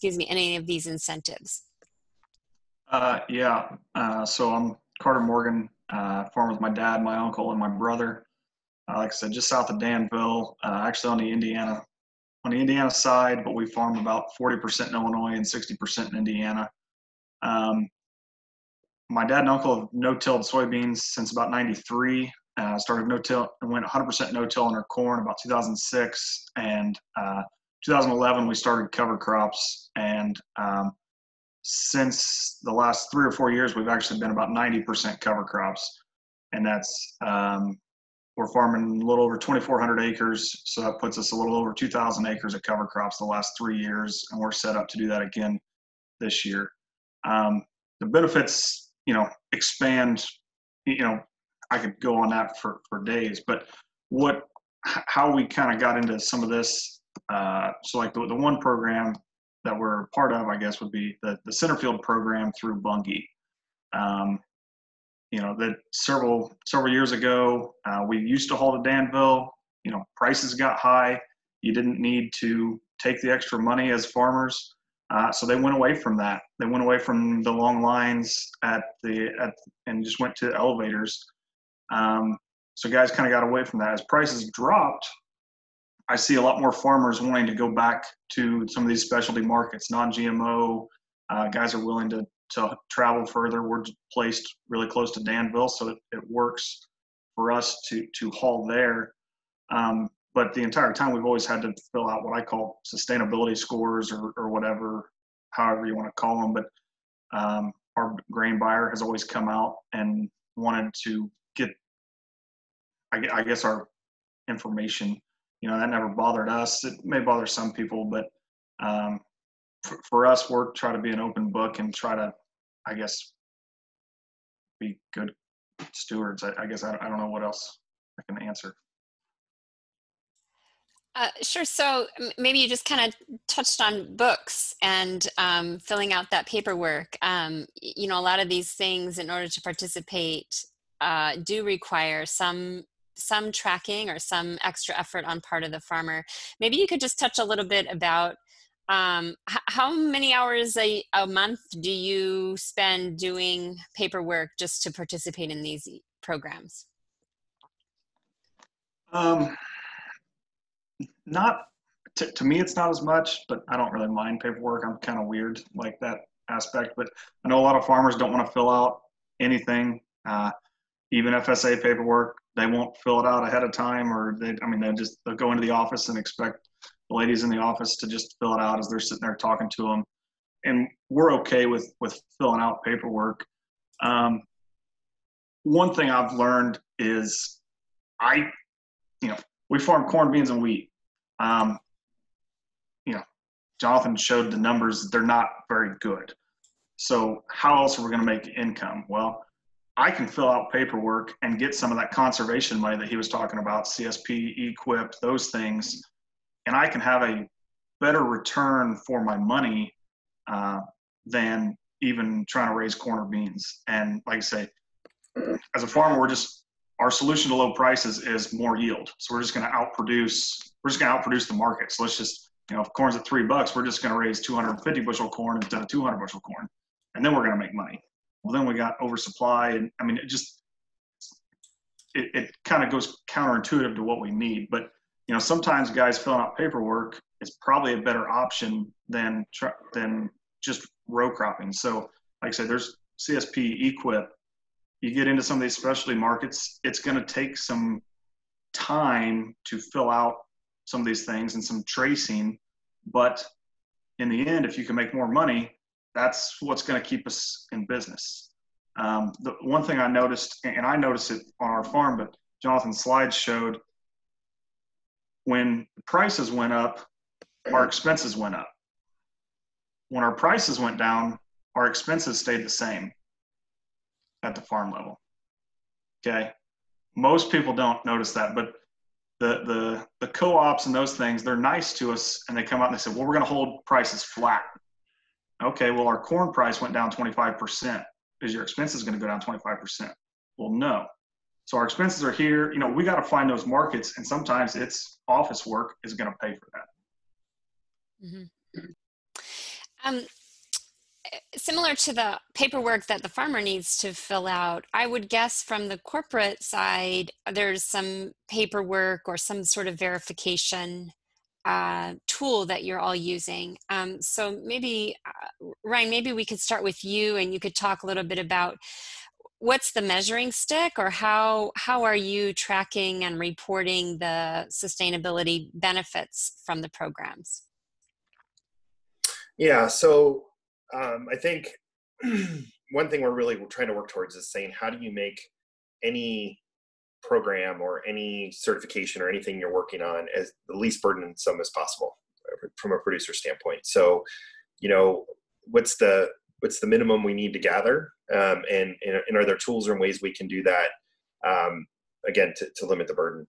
any of these incentives. So I'm Carter Morgan, farm with my dad, my uncle, and my brother. Like I said, just south of Danville, actually on the Indiana side, but we farm about 40% in Illinois and 60% in Indiana. My dad and uncle have no-tilled soybeans since about '93. Started no-till and went 100% no-till on our corn about 2006, and 2011 we started cover crops, and since the last 3 or 4 years we've actually been about 90% cover crops, and that's we're farming a little over 2,400 acres, so that puts us a little over 2,000 acres of cover crops the last 3 years, and we're set up to do that again this year. The benefits, expand. I could go on that for days, but how we kind of got into some of this. So like the one program that we're part of, I guess, would be the Centerfield program through Bunge. That several years ago, we used to haul to Danville. prices got high. You didn't need to take the extra money as farmers. So they went away from that. They went away from the long lines and just went to elevators. So guys kind of got away from that. As prices dropped, I see a lot more farmers wanting to go back to some of these specialty markets, non-GMO. Guys are willing to travel further. We're placed really close to Danville, so it works for us to haul there. But the entire time we've always had to fill out what I call sustainability scores or whatever, however you want to call them. But our grain buyer has always come out and wanted to get, I guess, our information. That never bothered us. It may bother some people, but for us, we're trying to be an open book and try to, I guess, be good stewards. I guess I don't know what else I can answer. Sure. So maybe you just kind of touched on books and filling out that paperwork. A lot of these things, in order to participate, do require some tracking or some extra effort on part of the farmer. Maybe you could just touch a little bit about how many hours a month do you spend doing paperwork just to participate in these programs? Not to me, it's not as much, but I don't really mind paperwork. I'm kind of weird like that aspect, but I know a lot of farmers don't want to fill out anything, even FSA paperwork. They won't fill it out ahead of time, or they'll go into the office and expect the ladies in the office to just fill it out as they're sitting there talking to them. And we're okay with filling out paperwork. One thing I've learned is we farm corn, beans, and wheat. Jonathan showed the numbers. They're not very good. So how else are we going to make income? Well, I can fill out paperwork and get some of that conservation money that he was talking about, CSP, EQIP, those things, and I can have a better return for my money than even trying to raise corn or beans. And like I say, as a farmer, our solution to low prices is more yield. So we're just going to outproduce the market. So let's just, if corn's at $3, we're just going to raise 250 bushel corn instead of 200 bushel corn. And then we're going to make money. Well, then we got oversupply. And it kind of goes counterintuitive to what we need. But, sometimes guys filling out paperwork is probably a better option than just row cropping. So like I said, there's CSP, EQIP. You get into some of these specialty markets, it's going to take some time to fill out some of these things and some tracing. But in the end, if you can make more money, that's what's going to keep us in business. The one thing I noticed, and I noticed it on our farm, but Jonathan's slides showed, when prices went up, our expenses went up. When our prices went down, our expenses stayed the same at the farm level. Okay. Most people don't notice that, but the co-ops and those things, they're nice to us, and they come out and they say, well, we're going to hold prices flat. Okay, well, our corn price went down 25%. Is your expenses going to go down 25%? Well, no. So our expenses are here. We got to find those markets, and sometimes it's office work is going to pay for that. Mm-hmm. Similar to the paperwork that the farmer needs to fill out, I would guess from the corporate side, there's some paperwork or some sort of verification tool that you're all using. So maybe, Ryan, maybe we could start with you, and you could talk a little bit about what's the measuring stick, or how are you tracking and reporting the sustainability benefits from the programs? Yeah, so I think one thing we're really trying to work towards is saying, how do you make any program or any certification or anything you're working on as the least burdensome as possible from a producer standpoint? So, what's the minimum we need to gather, and are there tools or ways we can do that, again, to limit the burden?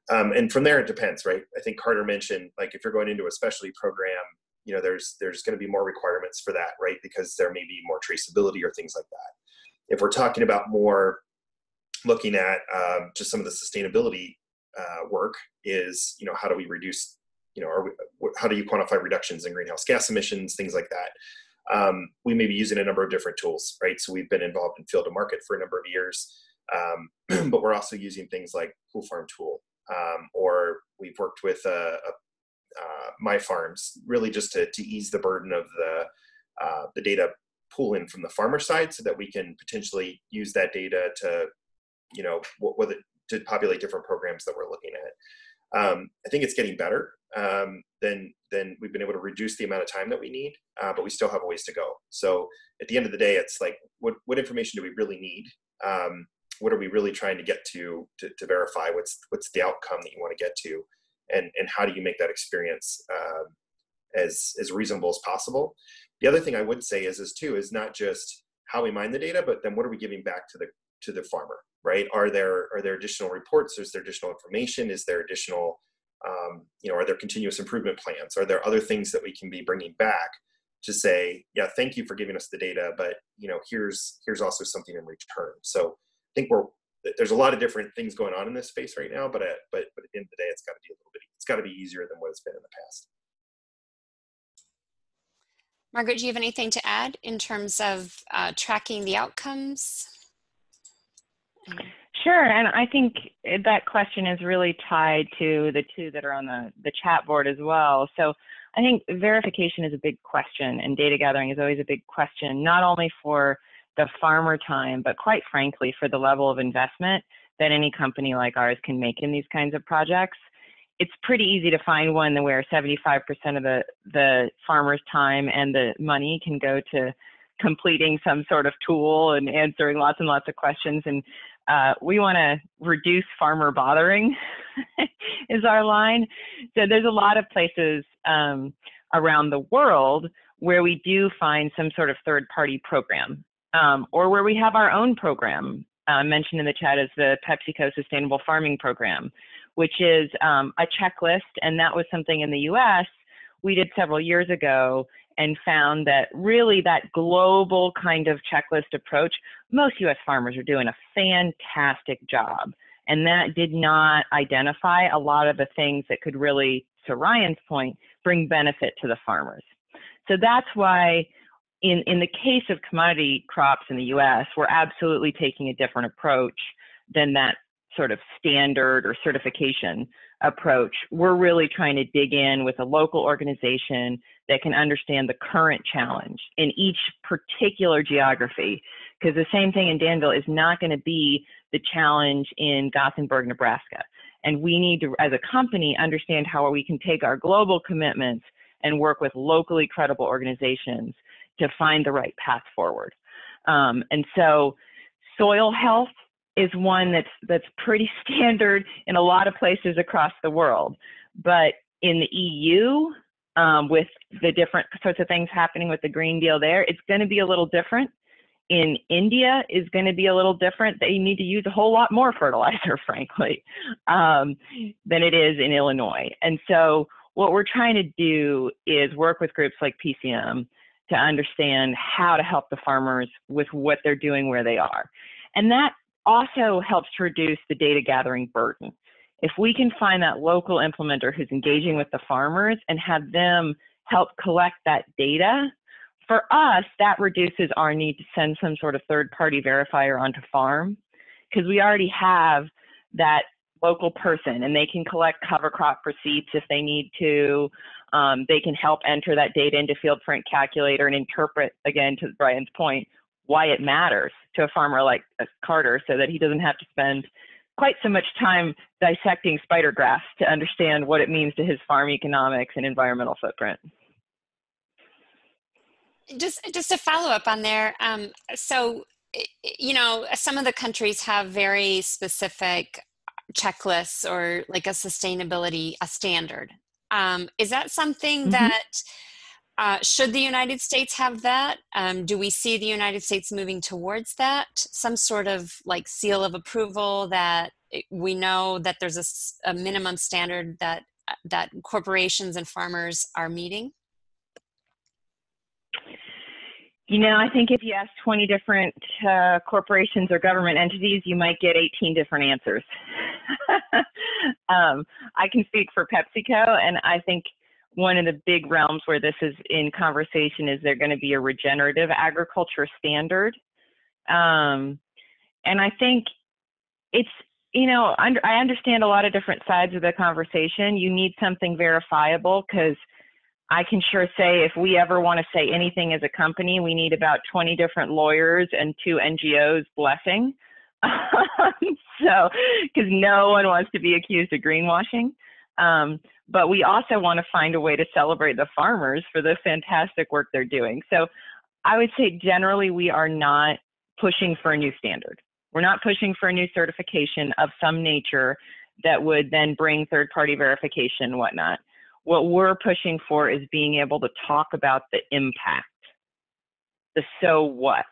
And from there, it depends, right? I think Carter mentioned, like, if you're going into a specialty program, there's going to be more requirements for that, right? Because there may be more traceability or things like that. If we're talking about more looking at just some of the sustainability work is, how do we reduce, how do you quantify reductions in greenhouse gas emissions, things like that. We may be using a number of different tools, right? So we've been involved in field to market for a number of years, but we're also using things like Pool Farm Tool, or we've worked with My Farms, really just to ease the burden of the data pull in from the farmer side, so that we can potentially use that data to, to populate different programs that we're looking at. I think it's getting better. Then we've been able to reduce the amount of time that we need, but we still have a ways to go. So at the end of the day, it's like, what information do we really need? What are we really trying to get to verify what's the outcome that you want to get to, and how do you make that experience as reasonable as possible? The other thing I would say is not just how we mine the data, but then what are we giving back to the farmer, right? Are there additional reports? Is there additional information? Is there additional are there continuous improvement plans? Are there other things that we can be bringing back to say, yeah, thank you for giving us the data, but here's also something in return. So I think there's a lot of different things going on in this space right now, but at the end of the day, it's got to be easier than what it's been in the past. Margaret, do you have anything to add in terms of tracking the outcomes? Sure, and I think that question is really tied to the two that are on the chat board as well. So I think verification is a big question, and data gathering is always a big question, not only for the farmer time, but quite frankly, for the level of investment that any company like ours can make in these kinds of projects. It's pretty easy to find one where 75% of the farmer's time and the money can go to completing some sort of tool and answering lots and lots of questions. And we want to reduce farmer bothering is our line. So there's a lot of places around the world where we do find some sort of third-party program, or where we have our own program. Mentioned in the chat is the Pepsico Sustainable Farming Program, which is a checklist, and that was something in the US we did several years ago, and found that really that global kind of checklist approach, most US farmers are doing a fantastic job. And that did not identify a lot of the things that could really, to Ryan's point, bring benefit to the farmers. So that's why in the case of commodity crops in the US, we're absolutely taking a different approach than that sort of standard or certification approach. We're really trying to dig in with a local organization that can understand the current challenge in each particular geography, because the same thing in Danville is not going to be the challenge in Gothenburg, Nebraska. And we need to, as a company, understand how we can take our global commitments and work with locally credible organizations to find the right path forward. And so soil health is one that's pretty standard in a lot of places across the world. But in the EU, with the different sorts of things happening with the Green Deal there, it's going to be a little different. In India is going to be a little different. They need to use a whole lot more fertilizer, frankly, than it is in Illinois. And so what we're trying to do is work with groups like PCM to understand how to help the farmers with what they're doing where they are. And that also helps to reduce the data gathering burden. If we can find that local implementer who's engaging with the farmers and have them help collect that data, for us, that reduces our need to send some sort of third-party verifier onto farm, because we already have that local person, and they can collect cover crop receipts if they need to. They can help enter that data into Field Print Calculator and interpret, again, to Brian's point, why it matters to a farmer like Carter, so that he doesn't have to spend quite so much time dissecting spider graphs to understand what it means to his farm economics and environmental footprint. Just to follow up on there, so, you know, some of the countries have very specific checklists or like a sustainability, a standard. Is that something that, should the United States have that? Do we see the United States moving towards that? Some sort of like seal of approval that we know that there's a minimum standard that corporations and farmers are meeting? You know, I think if you ask 20 different corporations or government entities, you might get 18 different answers. I can speak for PepsiCo, and I think one of the big realms where this is in conversation is there going to be a regenerative agriculture standard. And I think it's, I understand a lot of different sides of the conversation. You need something verifiable, because I can sure say if we ever want to say anything as a company, we need about 20 different lawyers and 2 NGOs blessing. So, because no one wants to be accused of greenwashing. But we also want to find a way to celebrate the farmers for the fantastic work they're doing. So I would say generally we are not pushing for a new standard. We're not pushing for a new certification of some nature that would then bring third-party verification and whatnot. What we're pushing for is being able to talk about the impact, the so what.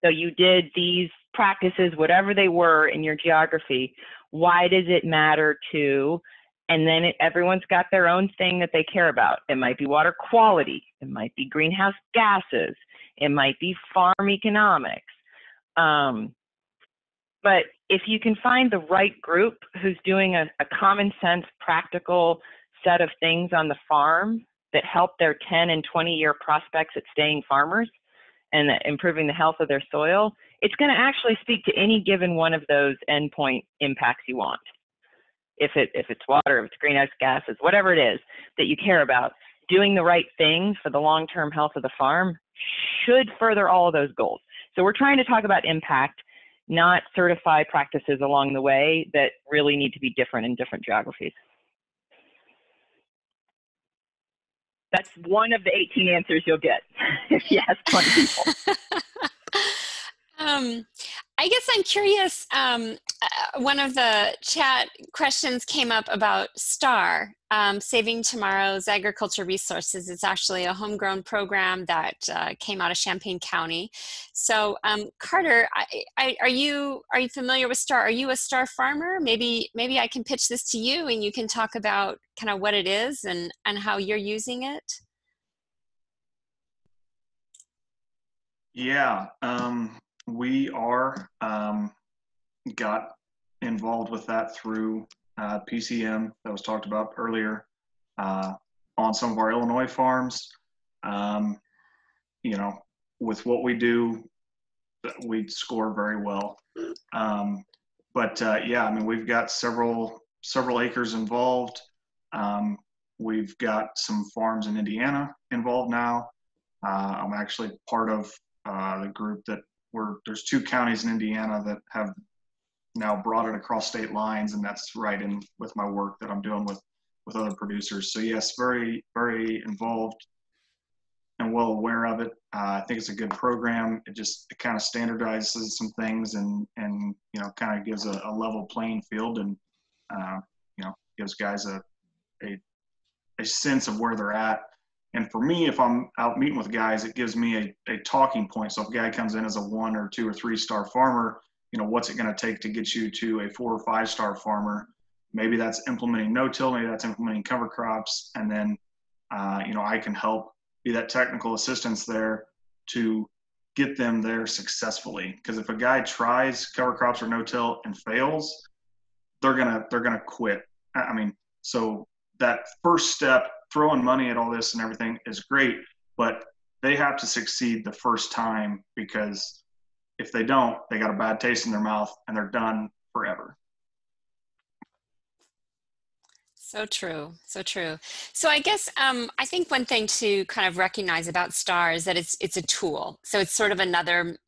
So you did these practices, whatever they were in your geography, why does it matter to, and then everyone's got their own thing that they care about. It might be water quality, it might be greenhouse gases, it might be farm economics. But if you can find the right group who's doing a common sense, practical set of things on the farm that help their 10 and 20-year prospects at staying farmers and improving the health of their soil, it's going to actually speak to any given one of those endpoint impacts you want. If it's water, if it's greenhouse gases, whatever it is that you care about, doing the right thing for the long-term health of the farm should further all of those goals. So we're trying to talk about impact, not certify practices along the way that really need to be different in different geographies. That's one of the 18 answers you'll get if you ask 20 people. I guess I'm curious, one of the chat questions came up about STAR, Saving Tomorrow's Agriculture Resources. It's actually a homegrown program that came out of Champaign County. So Carter, are you familiar with STAR? Are you a STAR farmer? Maybe I can pitch this to you and you can talk about kind of what it is and how you're using it. Yeah, we are got involved with that through PCM that was talked about earlier on some of our Illinois farms. With what we do, we score very well. Yeah, I mean, we've got several acres involved. We've got some farms in Indiana involved now. I'm actually part of the group that there's 2 counties in Indiana that have now brought it across state lines, and that's right in with my work that I'm doing with other producers. So yes, very, very involved and well aware of it. I think it's a good program. It kind of standardizes some things and kind of gives a level playing field and gives guys a sense of where they're at. And for me, if I'm out meeting with guys, it gives me a talking point. So if a guy comes in as a 1 or 2 or 3 star farmer, what's it going to take to get you to a 4 or 5 star farmer? Maybe that's implementing no-till, maybe that's implementing cover crops. And then, I can help be that technical assistance there to get them there successfully. Because if a guy tries cover crops or no-till and fails, they're gonna quit. I mean, so that first step, throwing money at all this and everything is great, but they have to succeed the first time, because if they don't, they got a bad taste in their mouth and they're done forever. So true, so true. So I guess I think one thing to kind of recognize about STAR is that it's a tool. So it's sort of another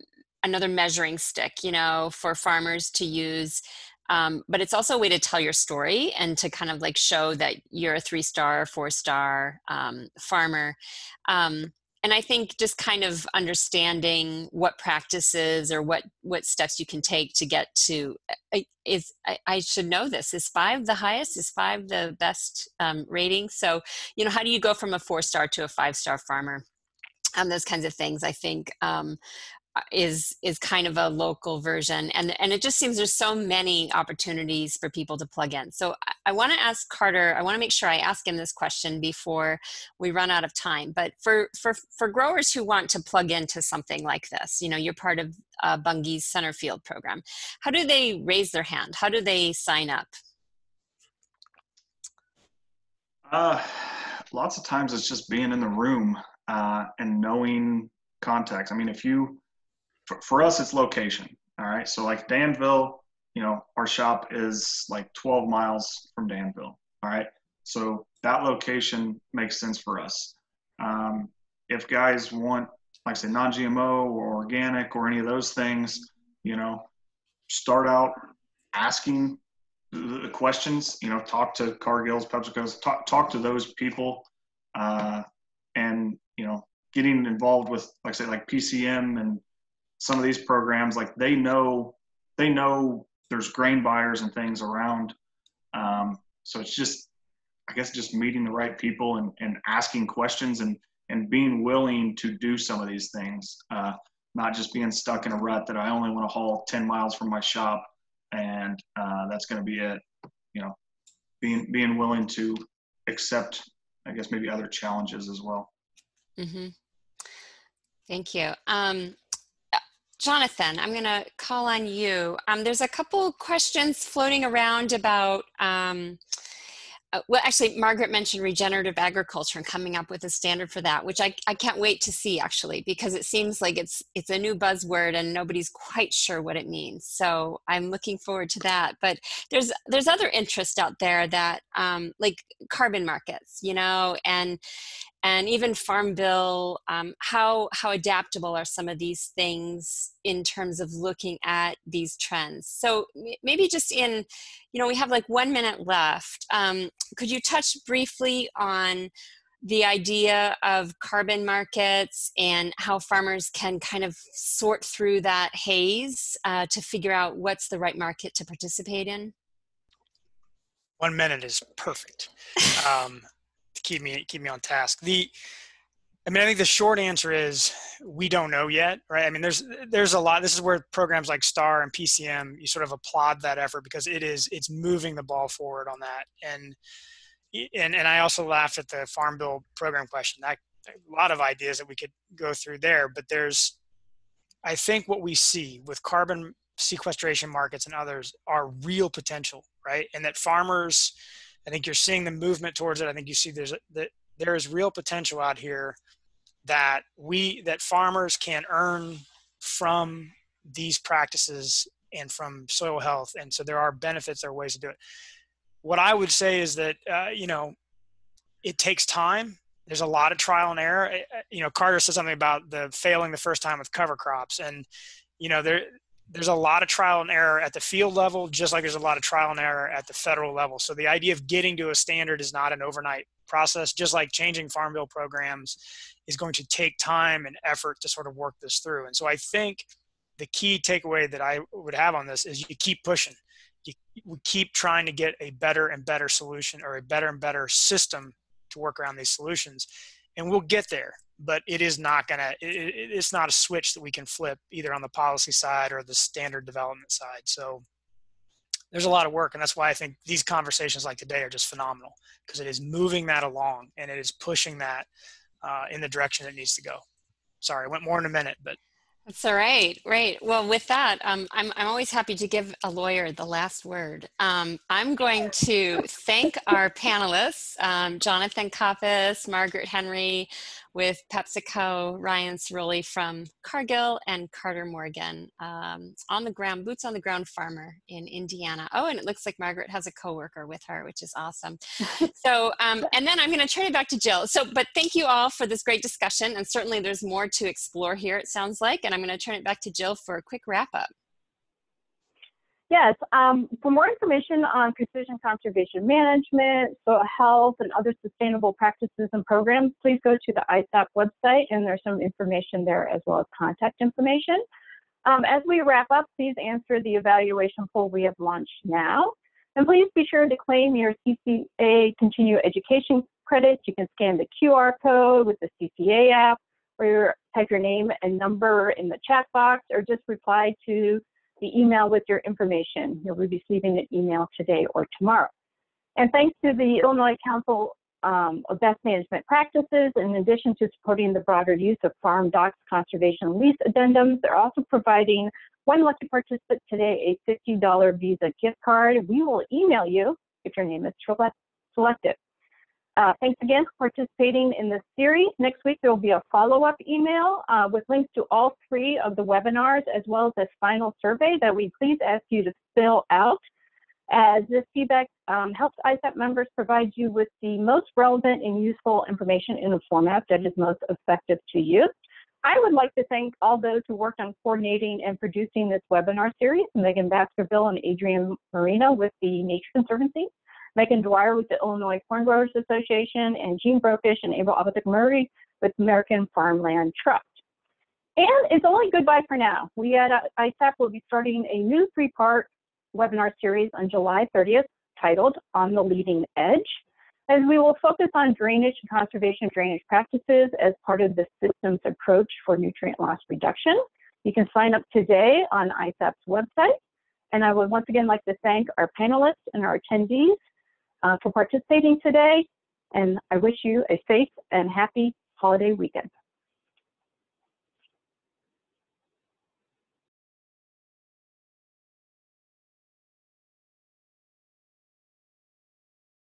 measuring stick, for farmers to use. But it's also a way to tell your story and to kind of like show that you're a 3-star, 4-star farmer. And I think just kind of understanding what practices or what steps you can take to get to I should know this. Is 5 the highest? Is 5 the best rating? So, how do you go from a 4-star to a 5-star farmer? Those kinds of things, I think, is kind of a local version, and it just seems there's so many opportunities for people to plug in. So I want to ask Carter, I want to make sure I ask him this question before we run out of time, but for growers who want to plug into something like this, you're part of Bunge's Center Field program, how do they raise their hand? How do they sign up? Lots of times it's just being in the room and knowing contacts. I mean, for us, it's location. All right. So like Danville, our shop is like 12 miles from Danville. All right. So that location makes sense for us. If guys want, like I say, non-GMO or organic or any of those things, start out asking the questions, talk to Cargill's, Pepsico's, talk to those people, and, getting involved with, like I say, like PCM and some of these programs, like they know there's grain buyers and things around. So it's just, I guess, just meeting the right people and asking questions and being willing to do some of these things, not just being stuck in a rut that I only want to haul 10 miles from my shop and that's going to be it. Being willing to accept, I guess, maybe other challenges as well. Mm-hmm. Thank you. Jonathan, I'm going to call on you. There's a couple questions floating around about, well, actually, Margaret mentioned regenerative agriculture and coming up with a standard for that, which I can't wait to see, actually, because it seems like it's a new buzzword and nobody's quite sure what it means. So I'm looking forward to that. But there's other interest out there that, like carbon markets, and even Farm Bill, how adaptable are some of these things in terms of looking at these trends? So maybe just in, we have like 1 minute left. Could you touch briefly on the idea of carbon markets and how farmers can kind of sort through that haze to figure out what's the right market to participate in? 1 minute is perfect. Keep me on task. I think the short answer is we don't know yet, right? I mean, there's a lot. This is where programs like STAR and PCM, you sort of applaud that effort because it's moving the ball forward on that. And I also laughed at the Farm Bill program question. A lot of ideas that we could go through there, but I think what we see with carbon sequestration markets and others are real potential, right? And that farmers, I think you're seeing the movement towards it. I think you see there is real potential out here that farmers can earn from these practices and from soil health. And so there are benefits, there are ways to do it. What I would say is that, it takes time. There's a lot of trial and error. Carter said something about the failing the first time with cover crops. And, there's a lot of trial and error at the field level, just like there's a lot of trial and error at the federal level. So the idea of getting to a standard is not an overnight process, just like changing Farm Bill programs is going to take time and effort to sort of work this through. And so I think the key takeaway that I would have on this is you keep pushing. We keep trying to get a better and better solution or a better and better system to work around these solutions. And we'll get there, but it's not a switch that we can flip either on the policy side or the standard development side. So there's a lot of work. And that's why I think these conversations like today are just phenomenal, because it is moving that along and it is pushing that in the direction it needs to go. Sorry, I went more in a minute, but. That's all right. Right. Well, with that, I'm always happy to give a lawyer the last word. I'm going to thank our panelists, Jonathan Kopis, Margaret Henry with Pepsico, Ryan Cerulli from Cargill, and Carter Morgan, boots on the ground farmer in Indiana. Oh, and it looks like Margaret has a coworker with her, which is awesome. So, and then I'm going to turn it back to Jill. But thank you all for this great discussion. And certainly there's more to explore here, it sounds like. And I'm going to turn it back to Jill for a quick wrap up. Yes, for more information on precision conservation management, soil health, and other sustainable practices and programs, please go to the ISAP website, and there's some information there as well as contact information. As we wrap up, please answer the evaluation poll we have launched now. And please be sure to claim your CCA Continue Education credits. You can scan the QR code with the CCA app, or type your name and number in the chat box, or just reply to the email with your information. You'll be receiving an email today or tomorrow. And thanks to the Illinois Council of Best Management Practices, in addition to supporting the broader use of farm docs conservation lease addendums, they're also providing one lucky participant today a $50 Visa gift card. We will email you if your name is selected. Thanks again for participating in this series. Next week, there will be a follow-up email with links to all 3 of the webinars, as well as this final survey that we please ask you to fill out, as this feedback helps ISAP members provide you with the most relevant and useful information in a format that is most effective to you. I would like to thank all those who worked on coordinating and producing this webinar series: Megan Baskerville and Adrian Marino with the Nature Conservancy, Megan Dwyer with the Illinois Corn Growers Association, and Jean Brokish and April Apothec-Murray with American Farmland Trust. And it's only goodbye for now. We at ISAP will be starting a new 3-part webinar series on July 30th titled On the Leading Edge, as we will focus on drainage and conservation drainage practices as part of the systems approach for nutrient loss reduction. You can sign up today on ISAP's website. And I would once again like to thank our panelists and our attendees for participating today. And I wish you a safe and happy holiday weekend.